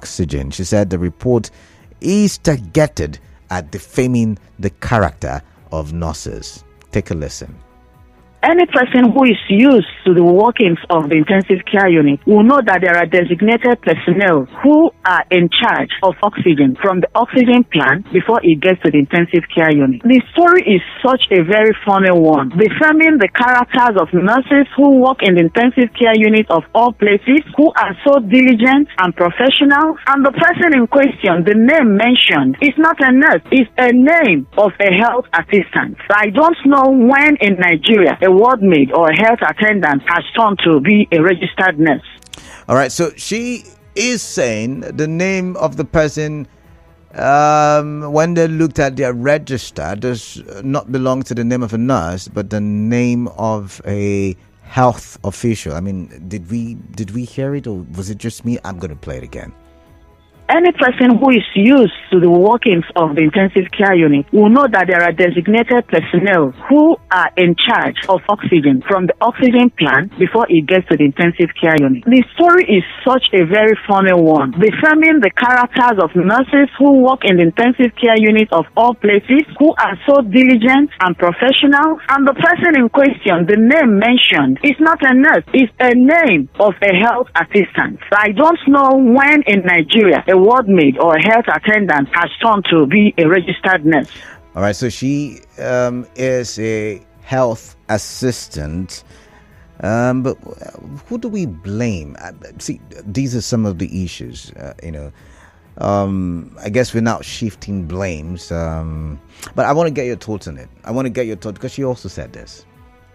oxygen. She said the report is targeted at defaming the character of nurses. Take a listen. Any person who is used to the workings of the intensive care unit will know that there are designated personnel who are in charge of oxygen from the oxygen plant before it gets to the intensive care unit. The story is such a very funny one, defaming the characters of nurses who work in the intensive care unit of all places, who are so diligent and professional. And the person in question, the name mentioned, is not a nurse, it's a name of a health assistant. I don't know when in Nigeria a ward maid or a health attendant has turned to be a registered nurse. All right, so she is saying the name of the person, when they looked at their register, does not belong to the name of a nurse, but the name of a health official. I mean, did we hear it, or was it just me? I'm going to play it again. Any person who is used to the workings of the intensive care unit will know that there are designated personnel who are in charge of oxygen from the oxygen plant before it gets to the intensive care unit. The story is such a very funny one, defaming the characters of nurses who work in the intensive care unit of all places, who are so diligent and professional. And the person in question, the name mentioned, is not a nurse, it's a name of a health assistant. I don't know when in Nigeria a ward maid or a health attendant has turned to be a registered nurse. All right, so she is a health assistant. But who do we blame? See, these are some of the issues, I guess we're now shifting blames. But I want to get your thoughts on it. I want to get your thoughts because she also said this.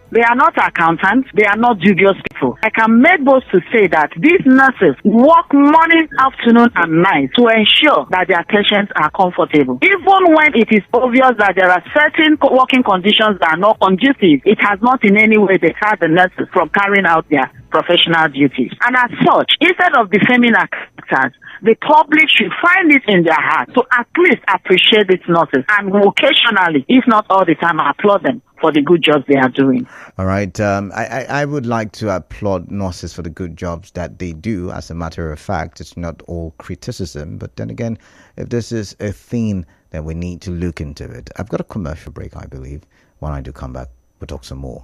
They are not accountants. They are not dubious people. I can make bold to say that these nurses work morning, afternoon, and night to ensure that their patients are comfortable. Even when it is obvious that there are certain working conditions that are not conducive, it has not in any way deterred the nurses from carrying out their professional duties. And as such, instead of defaming our characters, the public should find it in their heart to at least appreciate these nurses and occasionally, if not all the time, applaud them for the good jobs they are doing. All right. I would like to applaud nurses for the good jobs that they do. As a matter of fact, it's not all criticism. But then again, if this is a thing, then we need to look into it. I've got a commercial break, I believe. When I do come back, we'll talk some more.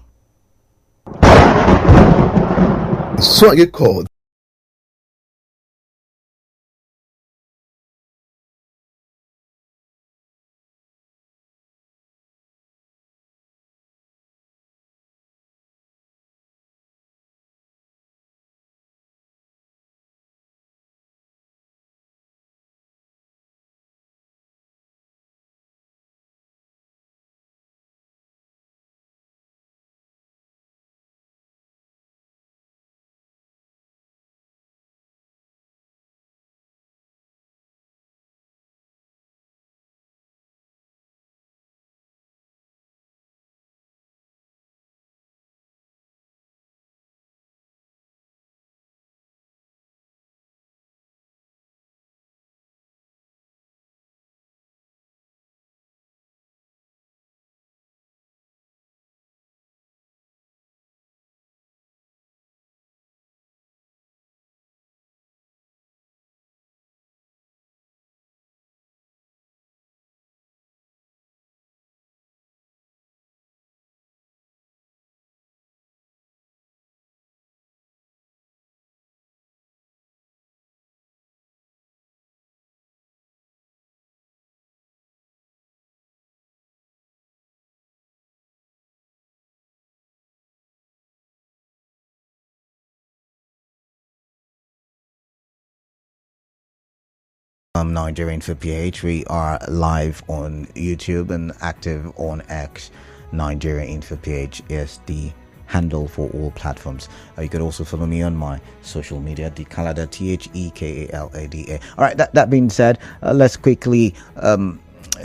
So I get called. Nigerian for PH. We are live on YouTube and active on X. Nigerian for PH is the handle for all platforms. You could also follow me on my social media, Dekalada, TheKalada. All right, that being said, let's quickly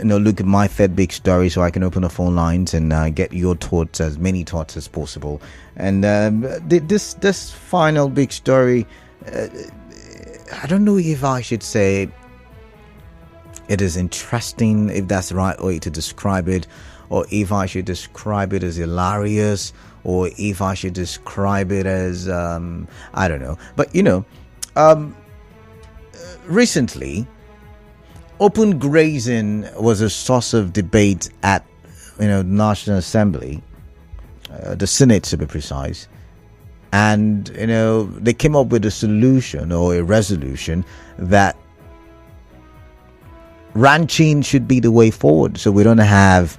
look at my third big story so I can open the phone lines and get your thoughts, as many thoughts as possible. And this final big story, I don't know if I should say it is interesting, if that's the right way to describe it, or if I should describe it as hilarious, or if I should describe it as I don't know. But recently, open grazing was a source of debate at the National Assembly, the Senate to be precise, and they came up with a solution or a resolution that ranching should be the way forward, so we don't have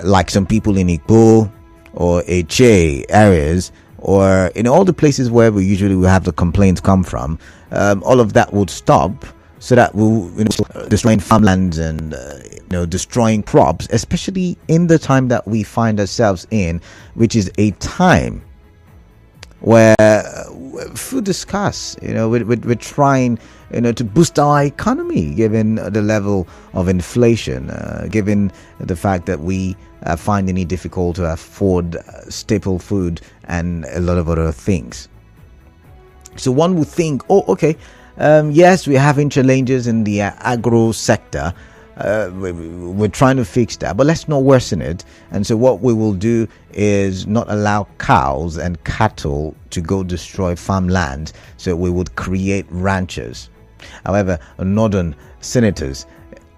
like some people in Igbo or Eche areas, or in all the places where we usually will have the complaints come from. All of that would stop, so that we'll destroying farmlands and destroying crops, especially in the time that we find ourselves in, which is a time where food is scarce. We're trying to boost our economy, given the level of inflation, given the fact that we are finding it difficult to afford staple food and a lot of other things. So one would think, yes, we're having challenges in the agro sector. We're trying to fix that, but let's not worsen it. And so what we will do is not allow cows and cattle to go destroy farmland, so we would create ranches. However, northern senators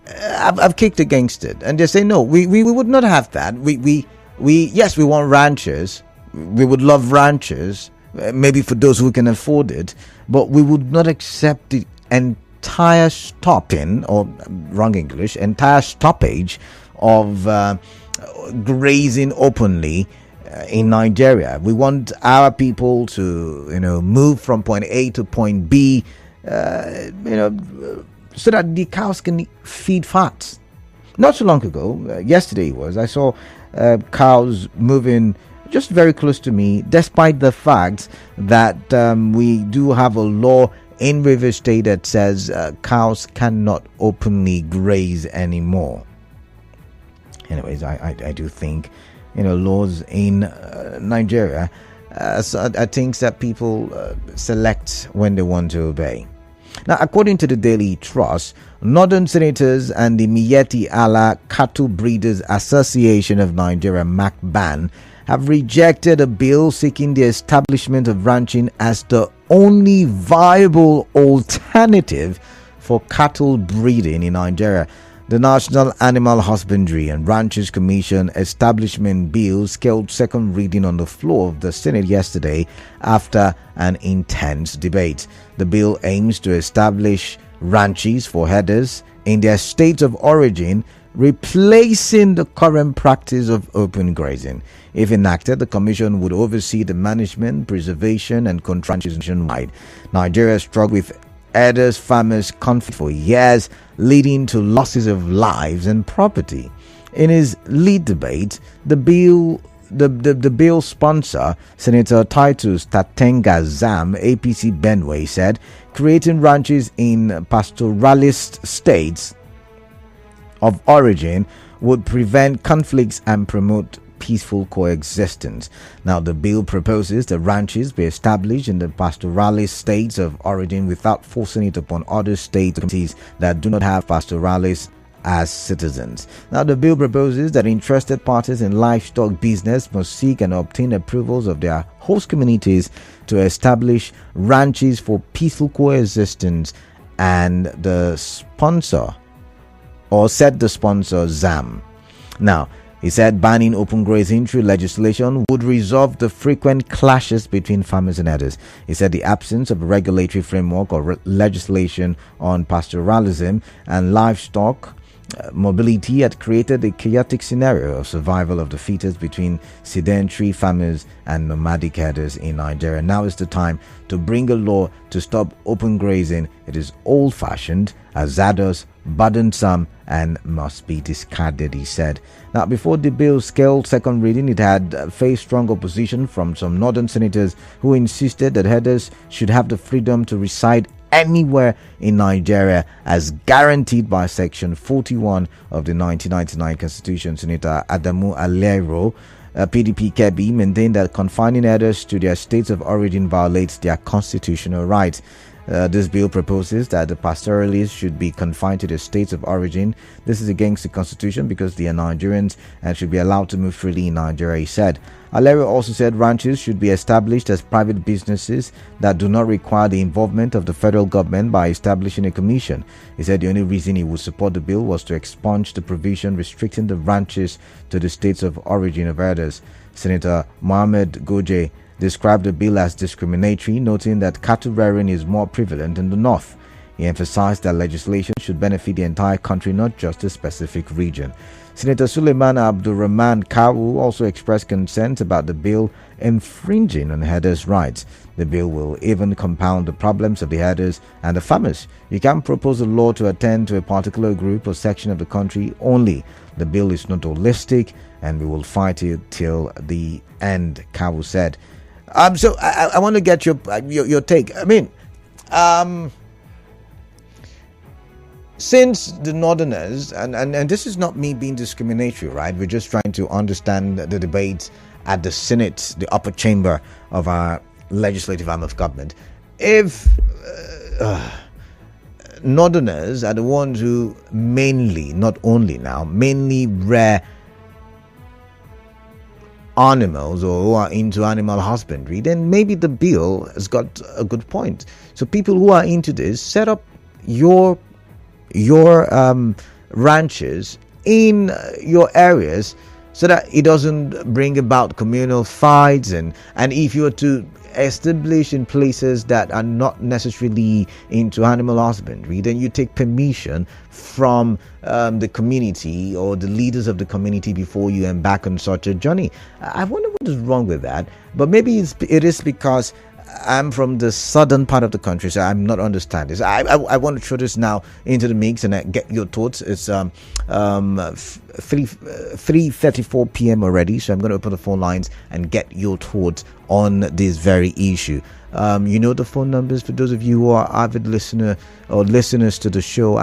have kicked against it, and they say no, we would not have that. We want ranches. We would love ranches, maybe for those who can afford it, but we would not accept the entire stoppage of grazing openly in Nigeria. We want our people to move from point A to point B, so that the cows can feed fat. Not so long ago, yesterday I saw cows moving just very close to me, despite the fact that we do have a law in Rivers State that says cows cannot openly graze anymore. Anyways, I do think laws in Nigeria are things that people select when they want to obey. Now, according to the Daily Trust, Northern Senators and the Miyetti Allah Cattle Breeders Association of Nigeria, MACBAN, have rejected a bill seeking the establishment of ranching as the only viable alternative for cattle breeding in Nigeria. The National Animal Husbandry and Ranchers Commission Establishment Bill scaled second reading on the floor of the Senate yesterday after an intense debate. The bill aims to establish ranches for herders in their states of origin, replacing the current practice of open grazing. If enacted, the commission would oversee the management, preservation, and control nationwide. Nigeria struggled with herders-farmers conflict for years, leading to losses of lives and property. In his lead debate, the bill sponsor, Senator Titus Tatenga Zam, APC Benue, said creating ranches in pastoralist states of origin would prevent conflicts and promote peaceful coexistence. Now, the bill proposes that ranches be established in the pastoralist states of origin without forcing it upon other state communities that do not have pastoralists as citizens. Now, the bill proposes that interested parties in livestock business must seek and obtain approvals of their host communities to establish ranches for peaceful coexistence, and the sponsor ZAM. Now, he said banning open grazing through legislation would resolve the frequent clashes between farmers and herders. He said the absence of a regulatory framework or legislation on pastoralism and livestock mobility had created a chaotic scenario of survival of the fittest between sedentary farmers and nomadic herders in Nigeria. Now is the time to bring a law to stop open grazing. It is old-fashioned, hazardous, burdensome, and must be discarded, he said. Now, before the bill scaled second reading, it had faced strong opposition from some northern senators who insisted that herders should have the freedom to reside anywhere in Nigeria as guaranteed by Section 41 of the 1999 Constitution. Senator Adamu Alero, PDP Kebbi, maintained that confining herders to their states of origin violates their constitutional rights. This bill proposes that the pastoralists should be confined to their states of origin. This is against the constitution because they are Nigerians and should be allowed to move freely in Nigeria, he said. Alero also said ranches should be established as private businesses that do not require the involvement of the federal government by establishing a commission. He said the only reason he would support the bill was to expunge the provision restricting the ranches to the states of origin of herders. Senator Mohammed Goje described the bill as discriminatory, noting that cattle rearing is more prevalent in the north. He emphasized that legislation should benefit the entire country, not just a specific region. Senator Suleiman Abdulrahman Kawu also expressed concerns about the bill infringing on herders' rights. The bill will even compound the problems of the herders and the farmers. You can't propose a law to attend to a particular group or section of the country only. The bill is not holistic and we will fight it till the end, Kawu said. So I want to get your take. I mean, since the Northerners, and this is not me being discriminatory, right? We're just trying to understand the debates at the Senate, the upper chamber of our legislative arm of government. If Northerners are the ones who mainly, not only now, mainly rear animals or who are into animal husbandry, then maybe the bill has got a good point. So people who are into this, set up your ranches in your areas so that it doesn't bring about communal fights, and if you were to establish in places that are not necessarily into animal husbandry, then you take permission from the community or the leaders of the community before you embark on such a journey. I wonder what is wrong with that, but maybe it is because I'm from the southern part of the country, so I'm not understanding this. I want to throw this now into the mix and get your thoughts. It's 3:34 p.m. already, so I'm going to open the phone lines and get your thoughts on this very issue. You know the phone numbers for those of you who are avid listeners to the show.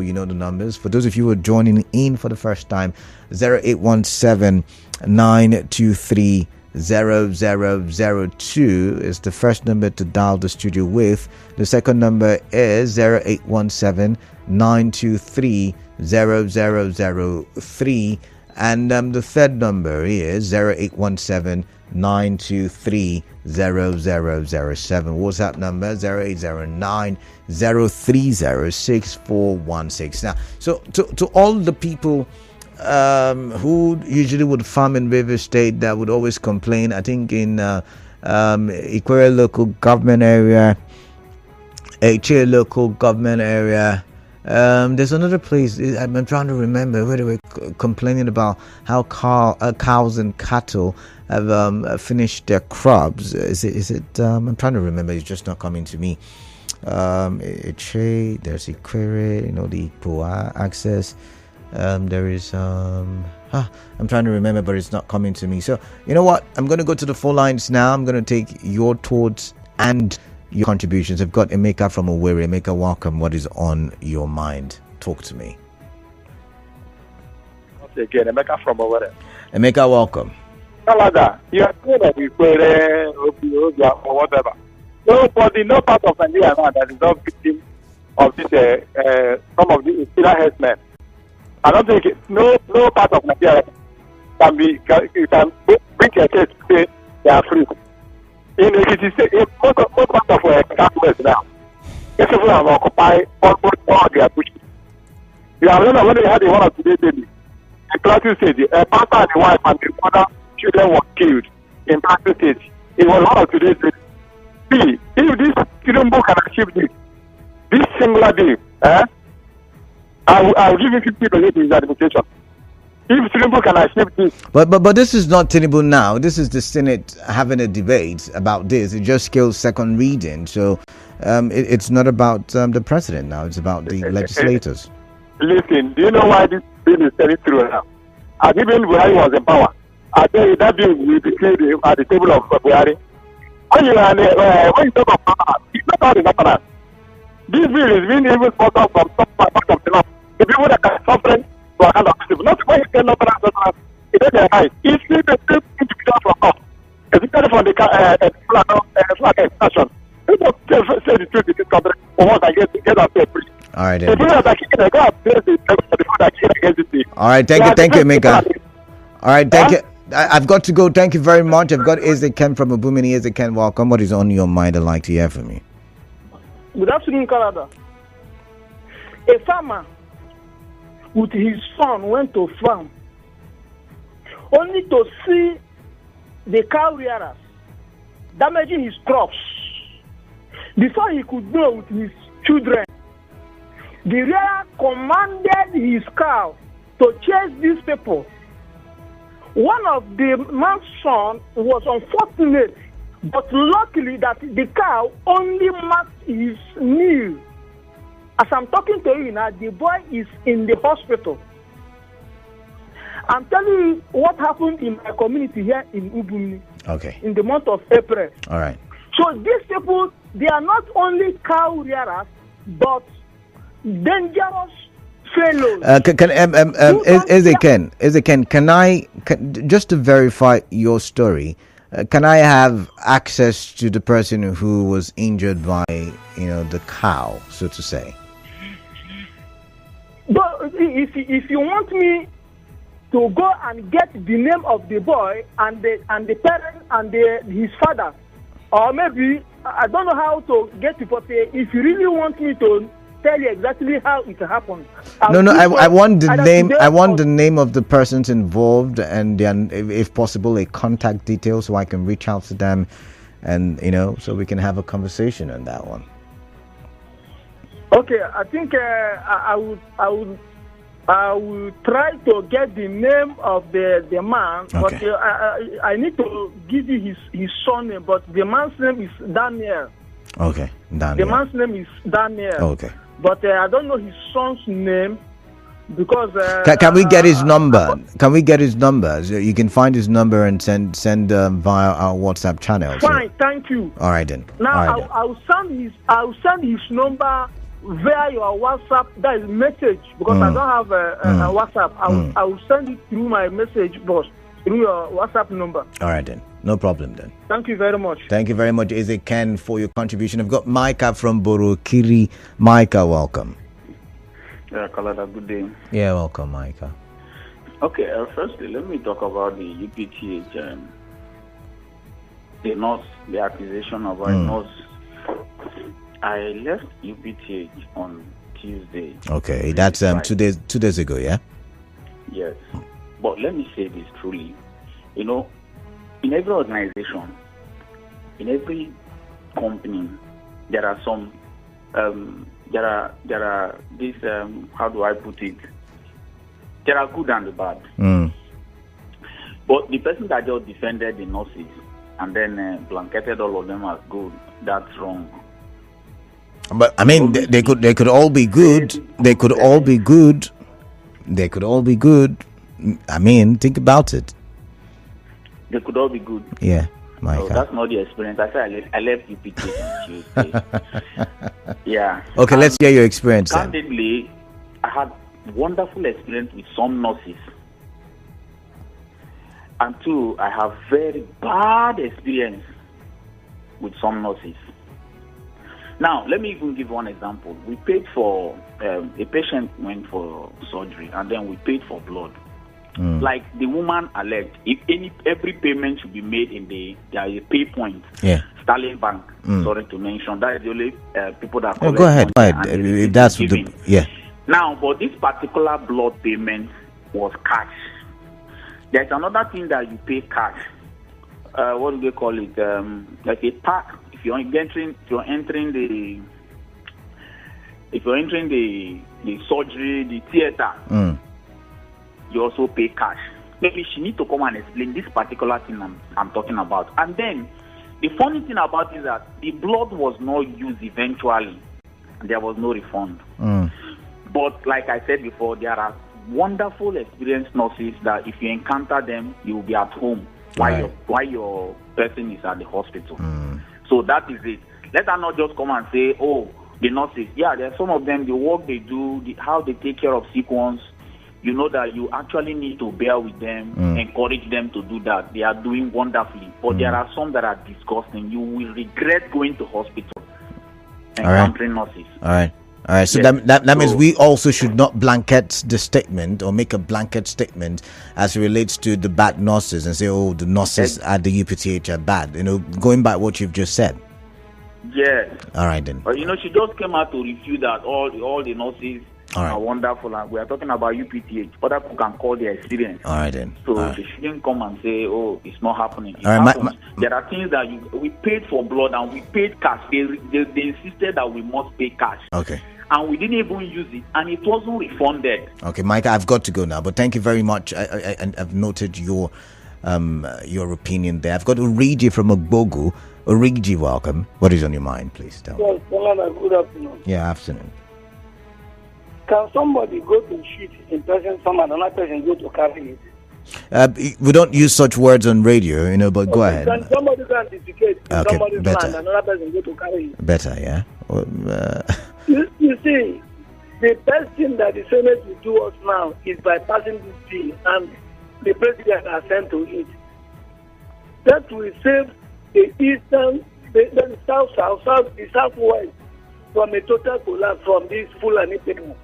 You know the numbers. For those of you who are joining in for the first time, 0817 923 0002 is the first number to dial the studio with. The second number is 0817 923 0003, and the third number is 0817 923 0007. WhatsApp number 0809 030 6416. Now, so to all the people who usually would farm in River State that would always complain, I think in Ikwere local government area, Eche local government area, there's another place I'm trying to remember where they were complaining about how cows and cattle have finished their crops. Is it I'm trying to remember, it's just not coming to me. Eche, there's Ikwere, the Poa access. There is I'm trying to remember, but it's not coming to me. So you know what, I'm going to go to the phone lines now. I'm going to take your thoughts and your contributions. I've got Emeka from Owerri. Emeka, welcome. What is on your mind? Talk to me. Once again, Emeka from Owerri. Emeka, welcome. Canada, you are good at Ikwere or whatever. Nobody, no part of Nigeria now that is not victim of this some of the killer headsmen. I don't think no part of Nigeria can bring a case to say they are free. In most part of Southwest now, people have occupied almost all their bushes. You have learned when they had the one of today baby. In Plateau State, a pastor and the wife and the mother children were killed in Plateau State. It was one of today's baby. See, if this children book can achieve this singular day, I will give him 50% in his administration. If Tinubu can achieve this. But this is not Tinubu now. This is the Senate having a debate about this. It just kills second reading. So it's not about the president now. It's about the legislators. Listen, do you know why this bill is selling through now? As even Buhari was in power, I tell you that bill will be cleared at the table of Buhari. When you talk of power, it's not all the government. This bill is being even sponsored from some part of the law. The people that are suffering to account of people. Not when you get not it is their right. It's still the same individual from us. Especially from the flag expansion. Let us say the once I get up there. All right, The then. people that are kicking, I go and place the before I kick against the thing. All right, thank you, Emeka. All right, thank you. I've got to go. Thank you very much. I've got Ezekiel from Ubumini. Ezekiel, welcome. What is on your mind? I'd like to hear from you. Good afternoon, Canada. A farmer with his son went to farm only to see the cow rearers damaging his crops. Before he could go with his children, the rearer commanded his cow to chase these people. One of the man's son was unfortunate, but luckily that the cow only marked his knee. As I'm talking to you now, the boy is in the hospital. I'm telling you what happened in my community here in Ubumini. Okay. In the month of April. All right. So these people, they are not only cow rearers, but dangerous fellows. Just to verify your story, can I have access to the person who was injured by, the cow, so to say? But if you want me to go and get the name of the boy and the parent and his father, or maybe I don't know how to get it, but if you really want me to tell you exactly how it happened, I want the name. I want the name of the persons involved, and then, if possible, a contact detail so I can reach out to them, and so we can have a conversation on that one. Okay, I think I will try to get the name of the man, Okay. but I need to give you his son name, but the man's name is Daniel. Okay, Daniel. The man's name is Daniel. Okay. But I don't know his son's name because... Can we get his number? Can we get his number? So you can find his number and send via our WhatsApp channel. Fine, thank you. All right then. Now I'll send his number via your WhatsApp. That is message because I don't have a WhatsApp. I will send it through my message box through your WhatsApp number. All right then. No problem then. Thank you very much. Thank you very much, Ken, for your contribution. I've got Micah from Borokiri. Micah, welcome. Yeah, Kalada, good day. Yeah, welcome, Micah. Okay, firstly, let me talk about the UPTH, the accusation of a nurse. I left UPTH on Tuesday. Okay, that's 2 days ago, yeah? Yes. But let me say this truly. In every organization, in every company, there are some, there are this, how do I put it? There are good and the bad. But the person that just defended the nurses and then blanketed all of them as good, that's wrong. But I mean, they could all be good. They could all be good. They could all be good. I mean, think about it. They could all be good. Yeah, Micah. So that's not the experience. I said I left UPTH on Tuesday. Yeah. Okay, let's hear your experience then. Candidly, I had wonderful experience with some nurses. And two, I have very bad experience with some nurses. Now, let me even give one example. We paid for, a patient went for surgery, and then we paid for blood. Like the woman alleged, if every payment should be made in there is a pay point. Yeah. Sterling Bank. Sorry to mention that is the only people that. Go ahead. If that's yeah. Now, but this particular blood payment was cash. There's another thing that you pay cash. What do they call it? Like a pack. If you're entering the surgery, the theater. You also pay cash. Maybe she need to come and explain this particular thing I'm talking about. And then the funny thing about it is that the blood was not used eventually. There was no refund. But like I said before, there are wonderful experienced nurses that if you encounter them, you will be at home while your person is at the hospital. So that is it. Let her not just come and say, oh, the nurses. Yeah, there are some of them, the work they do, how they take care of sick ones. You know that you actually need to bear with them, encourage them to do that. They are doing wonderfully. But there are some that are disgusting. You will regret going to hospital. encountering nurses. All right. So Yes. that means we also should not blanket the statement or make a blanket statement as it relates to the bad nurses and say, oh, the nurses at the UPTH are bad. Going by what you've just said. Yes. All right then. But she just came out to refute that all the nurses All right. are wonderful, and we are talking about UPTH. Other people can call their experience. All right then. So All right. they shouldn't come and say, "Oh, it's not happening." It All right, happens. There are things that we paid for blood and we paid cash. They insisted that we must pay cash. Okay. And we didn't even use it, and it wasn't refunded. Okay, Mike, I've got to go now, but thank you very much. I've noted your opinion there. I've got Origi from Ogbogu. Origi, welcome. What is on your mind, please? Tell me. Yes, good afternoon. Yeah, afternoon. Can somebody go to shoot in person, another person go to carry it? We don't use such words on radio, but go ahead. Can somebody go and defecate in Okay, somebody's better. land, another person go to carry it? Better, yeah. You see, the best thing that the Senate will do us now is by passing this bill, and the president has sent to it. That will save the eastern, the south, the southwest from a total collapse from these Fulani people.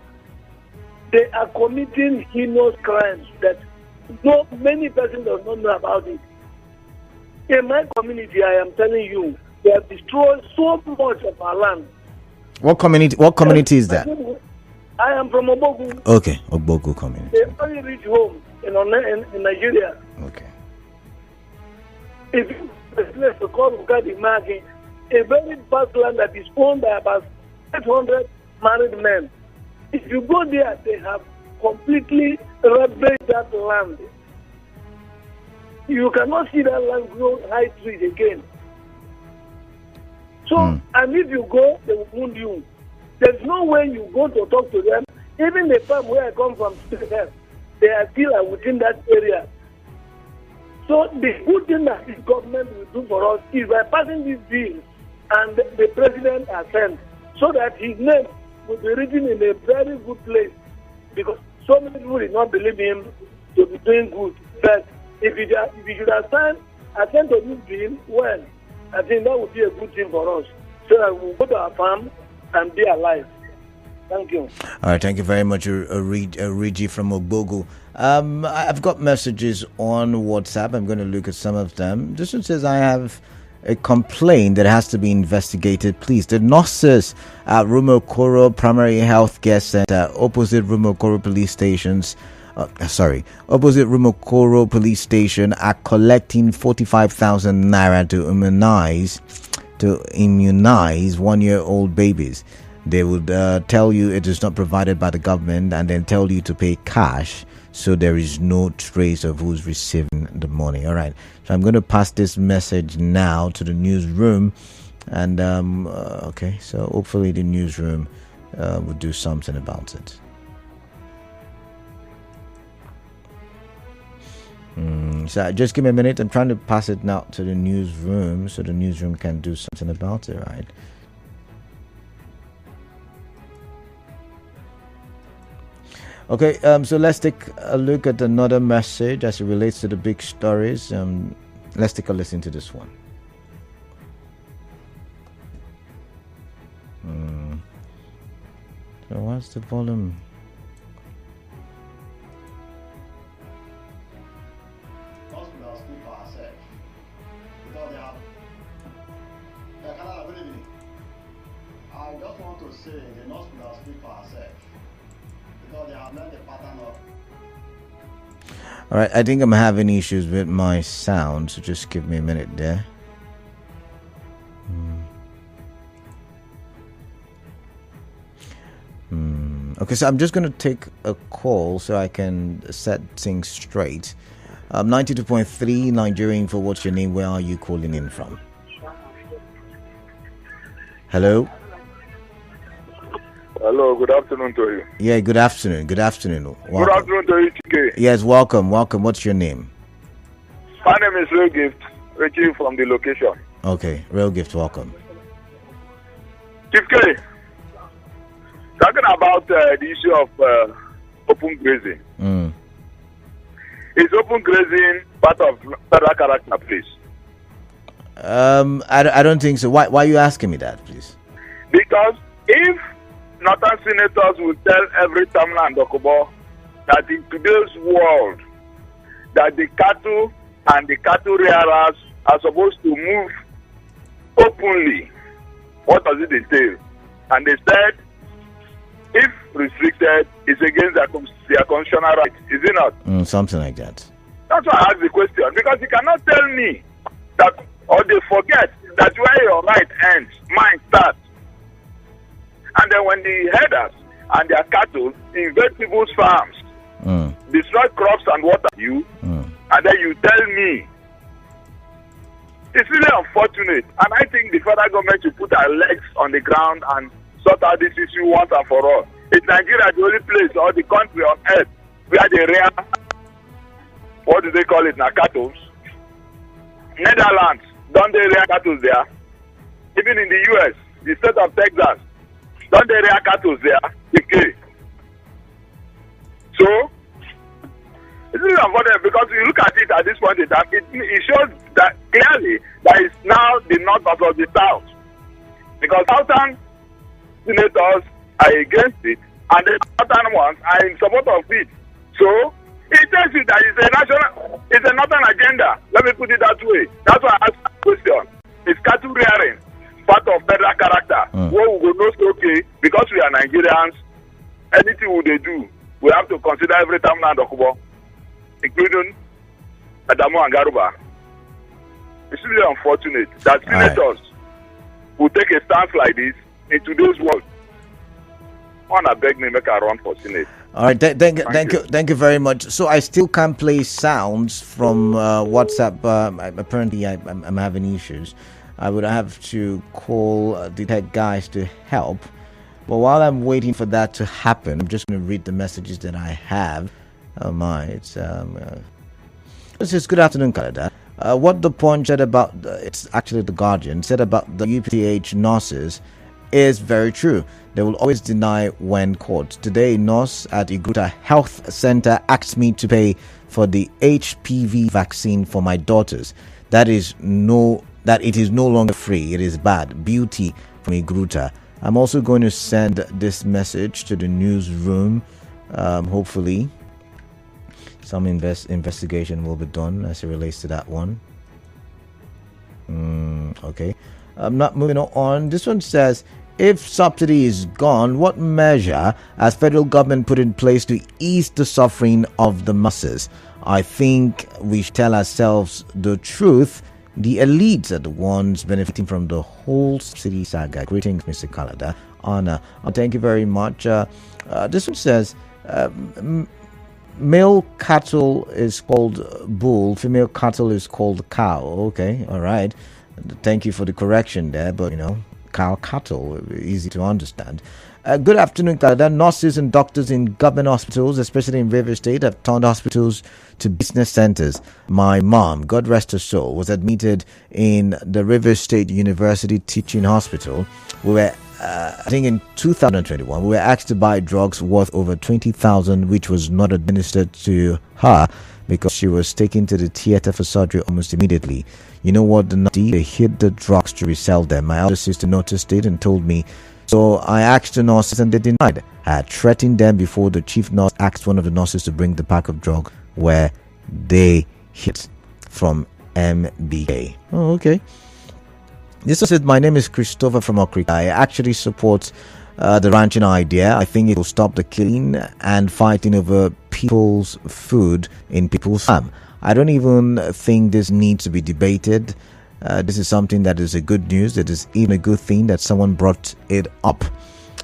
They are committing heinous crimes that many persons do not know about it. In my community, I am telling you, they have destroyed so much of our land. What community is that? I am from Obogu. Okay, Ogbogu community. They only reach home in Nigeria. Okay. If you place to call Ugadi Magi, a very vast land that is owned by about 800 married men. If you go there, they have completely ravaged that land. You cannot see that land grow high trees again. So, and if you go, they will wound you. There's no way you go to talk to them. Even the farm where I come from, they are still within that area. So the good thing that the government will do for us is by passing this bill, and the president has sent, so that his name will be written in a very good place, because so many people will not believe him to be doing good. But if you should have sent to this bill, well, I think that would be a good thing for us, so that we will go to our farm and be alive. Thank you. All right, thank you very much, Origi from Ogbogu. I've got messages on WhatsApp. I'm going to look at some of them. This one says, I have a complaint that has to be investigated. Please, the nurses at Rumokoro Primary Health Care Center, opposite Rumokoro Police Stations, opposite Rumokoro Police Station, are collecting 45,000 naira to immunize 1-year-old babies. They would tell you it is not provided by the government, and then tell you to pay cash, so there is no trace of who's receiving the money. All right, so I'm going to pass this message now to the newsroom, and okay, so hopefully the newsroom will do something about it. So just give me a minute. I'm trying to pass it now to the newsroom, so the newsroom can do something about it. Right. Okay, so let's take a look at another message as it relates to the big stories. Let's take a listen to this one. So what's the volume? Hospitals speak for ourselves. Because they have. Good evening. I just want to say the hospitals speak for ourselves. Because they have learned the pattern of. All right, I think I'm having issues with my sound, so just give me a minute there. Okay, so I'm just going to take a call so I can set things straight. 92.3 Nigerian for what's your name? Where are you calling in from? Hello? Hello, good afternoon to you. Yeah, good afternoon. Good afternoon. Welcome. Good afternoon to you, TK. Yes, welcome. What's your name? My name is Real Gift, reaching from the location. Okay, Real Gift, welcome. TK, talking about the issue of open grazing. Is open grazing part of federal character, please? I don't think so. Why are you asking me that, please? Because if northern senators will tell every Tamil and Dokubo that in today's world, that the cattle and the cattle rearers are supposed to move openly, what does it entail? And they said, if restricted, it's against their constitutional rights. Is it not? Something like that. That's why I asked the question. Because you cannot tell me that, or they forget that where your right ends, mine starts. And then when the herders and their cattle invade people's farms, destroy crops and water, and then you tell me, it's really unfortunate. And I think the federal government should put our legs on the ground and sort out this issue once and for all. Is Nigeria the only place or the country on earth where they rear, what do they call it now, cattle? Netherlands, don't they rear cattle there? Even in the US, the state of Texas, don't they rear cattle there? Okay. So, it's really unfortunate because you look at it at this point in time, it shows that clearly that it's now the north versus the south. Because southern senators are against it, and the northern ones are in support of it. So, it tells you that it's a northern agenda. Let me put it that way. That's why I asked the question. Is cattle rearing part of federal character? Where we will know, okay, because we are Nigerians, anything they do, we have to consider every time now, Dokubo, including Adamu and Garuba. It's really unfortunate that senators will take a stance like this in today's world. I want to beg me make a run for Senate. All right, thank you very much. So I still can't play sounds from WhatsApp. Apparently, I'm having issues. I would have to call the tech guys to help. But while I'm waiting for that to happen, I'm just going to read the messages that I have. Oh my, this is good afternoon, Canada. What the Punch said about, it's actually the Guardian, said about the UPTH nurses is very true. They will always deny when caught. Today, a nurse at Igruta Health Center asked me to pay for the HPV vaccine for my daughters. That it is no longer free. It is bad. Beauty from Igruta. I'm also going to send this message to the newsroom. Hopefully, some investigation will be done as it relates to that one. Okay. I'm not moving on. This one says, if subsidy is gone, what measure has federal government put in place to ease the suffering of the masses? I think we should tell ourselves the truth. The elites are the ones benefiting from the whole subsidy saga. Greetings, Mr. Kalada. Anna, thank you very much. This one says, male cattle is called bull, female cattle is called cow. Okay, all right. Thank you for the correction there, but cow cattle, easy to understand. Good afternoon, Canada. Nurses and doctors in government hospitals, especially in River State, have turned hospitals to business centers. My mom, God rest her soul, was admitted in the River State University Teaching Hospital. We were, I think in 2021, we were asked to buy drugs worth over 20,000, which was not administered to her because she was taken to the theater for surgery almost immediately. You know what the nurse did? They hid the drugs to resell them. My elder sister noticed it and told me. So I asked the nurses and they denied. I had threatened them before the chief nurse asked one of the nurses to bring the pack of drugs where they hid from MBK. Oh, okay. This one said, my name is Christopher from Okrika. I actually support the ranching idea. I think it will stop the killing and fighting over people's food in people's farm. I don't even think this needs to be debated. This is something that is a good news. It is even a good thing that someone brought it up.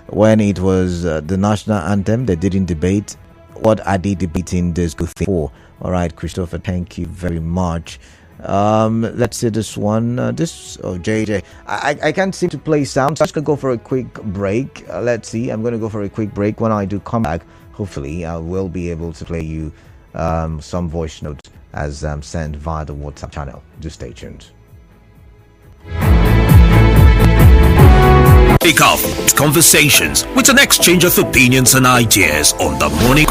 When it was the national anthem, they didn't debate. What are they debating this good thing for? All right, Christopher, thank you very much. Let's see this one. JJ. I can't seem to play sound, so I'm just going to go for a quick break. Let's see. I'm going to go for a quick break. When I do come back, hopefully, I will be able to play you some voice notes as sent via the WhatsApp channel. Do stay tuned. Take off conversations with an exchange of opinions and ideas on the morning.